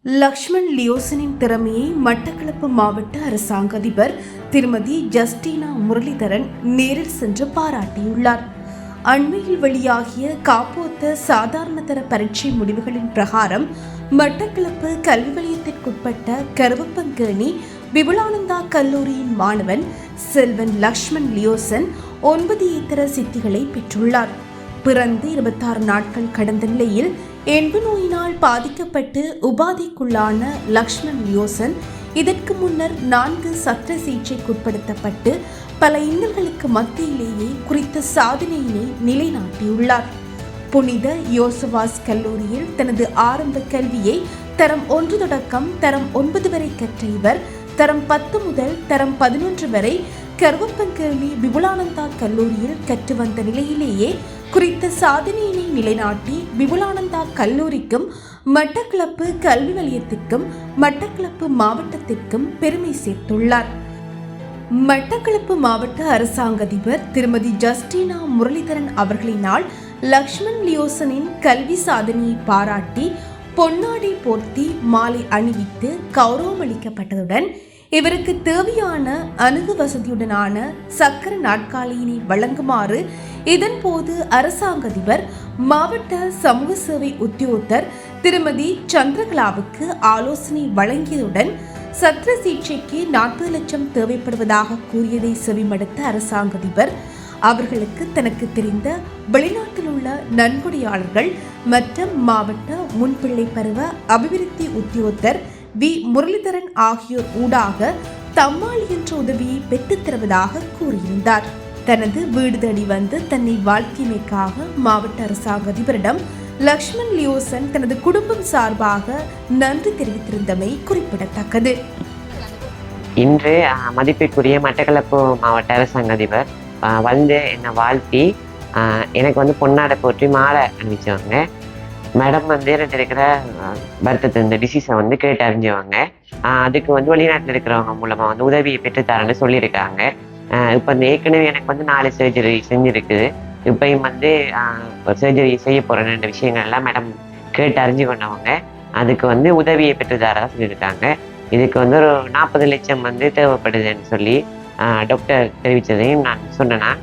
லக்ஷ்மண் லியோசனின் திறமையை மட்டக்களப்பு மாவட்ட அரசாங்க அதிபர் திருமதி ஜஸ்டினா முரளிதரன் நேரில் சென்று பாராட்டியுள்ளார். அண்மையில் வெளியாகிய காப்போத்த சாதாரணதர பரீட்சை முடிவுகளின் பிரகாரம் மட்டக்களப்பு கல்வி வலயத்திற்குட்பட்ட கருவப்பங்கேணி விபுலானந்தா கல்லூரியின் மாணவன் செல்வன் லக்ஷ்மண் லியோசன் 9 ஏத்தர சித்திகளை பெற்றுள்ளார். பிறந்து 26 நாட்கள் கடந்த நிலையில் எண்பு நோயினால் பாதிக்கப்பட்டு உபாதைக்குள்ளான லக்ஷ்மண் லியோசன் இதற்கு முன்னர் 4 சத்திர சிகிச்சைக்குட்படுத்தப்பட்டு பல இன்னல்களுக்கு மத்தியிலேயே குறித்த சாதனையினை நிலைநாட்டியுள்ளார். புனித யோசவாஸ் கல்லூரியில் தனது ஆரம்ப கல்வியை தரம் 1 தொடக்கம் தரம் 9 வரை கற்ற இவர் தரம் 10 முதல் தரம் 11 வரை கருவப்பங்கேணி விபுலானந்தா கல்லூரியில் கற்று வந்த நிலையிலேயே குறித்த சாதனையினை நிலைநாட்டி விபுலானந்தா கல்லூரிக்கும் மட்டக்களப்பு கல்வி வலயத்திற்கும் மட்டக்களப்பு மாவட்டத்திற்கும் பெருமை சேர்த்துள்ளார். மட்டக்களப்பு மாவட்ட அரசாங்க அதிபர் திருமதி ஜஸ்டினா முரளிதரன் அவர்களினால் லக்ஷ்மண் லியோசனின் கல்வி சாதனையை பாராட்டி பொன்னாடை போர்த்தி மாலை அணிவித்து கௌரவமளிக்கப்பட்டதுடன் இவருக்கு தேவையான அணுகு வசதியுடனான சக்கர நாற்காலியினை வழங்குமாறு இதன்போது அரசாங்க அதிபர் மாவட்ட சமூக சேவை உத்தியோகத்தர் திருமதி சந்திரகலாவுக்கு ஆலோசனை வழங்கியதுடன் சத்திர சிகிச்சைக்கு 40 லட்சம் தேவைப்படுவதாக கூறியதை செவிமடுத்த அரசாங்க அதிபர் அவர்களுக்கு தனக்கு தெரிந்த வெளிநாட்டில் உள்ள நன்கொடையாளர்கள் மற்றும் மாவட்ட முன்பிள்ளை பருவ அபிவிருத்தி உத்தியோகத்தர் வி முரளிதரன் ஆகியோர் ஊடாக தம்மால் என்ற உதவியை பெற்றுத் தருவதாக கூறியிருந்தார். தனது வீடு தேடி வந்து தன்னை வாழ்த்தியமைக்காக மாவட்ட அரசாங்க அதிபரிடம் லக்ஷ்மண் லியோசன் தனது குடும்பம் சார்பாக நன்றி தெரிவித்திருந்தமை குறிப்பிடத்தக்கது. இன்று மதிப்பிற்குரிய மட்டக்களப்பு மாவட்ட அரசாங்க அதிபர் வந்து என்னை வாழ்த்தி எனக்கு வந்து பொன்னாடை போற்றி மாலை அணிவிச்சவங்க. மேடம் வந்து எனக்கு இருக்கிற வருத்தத்தை இந்த டிசீஸை வந்து கேட்டு அறிஞ்சவங்க. அதுக்கு வந்து வெளிநாட்டில் இருக்கிறவங்க மூலமாக வந்து உதவியை பெற்றுத்தாரன்னு சொல்லியிருக்காங்க. இப்போ இந்த ஏற்கனவே எனக்கு வந்து 4 சர்ஜரி செஞ்சுருக்குது. இப்போயும் வந்து சர்ஜரி செய்ய போகிறேன்ற விஷயங்கள் எல்லாம் மேடம் கேட்டு அறிஞ்சு கொண்டவங்க. அதுக்கு வந்து உதவியை பெற்றுத்தாரதாக சொல்லியிருக்காங்க. இதுக்கு வந்து ஒரு 40 லட்சம் வந்து தேவைப்படுதுன்னு சொல்லி டாக்டர் தெரிவித்ததையும் நான் சொன்னேன்னா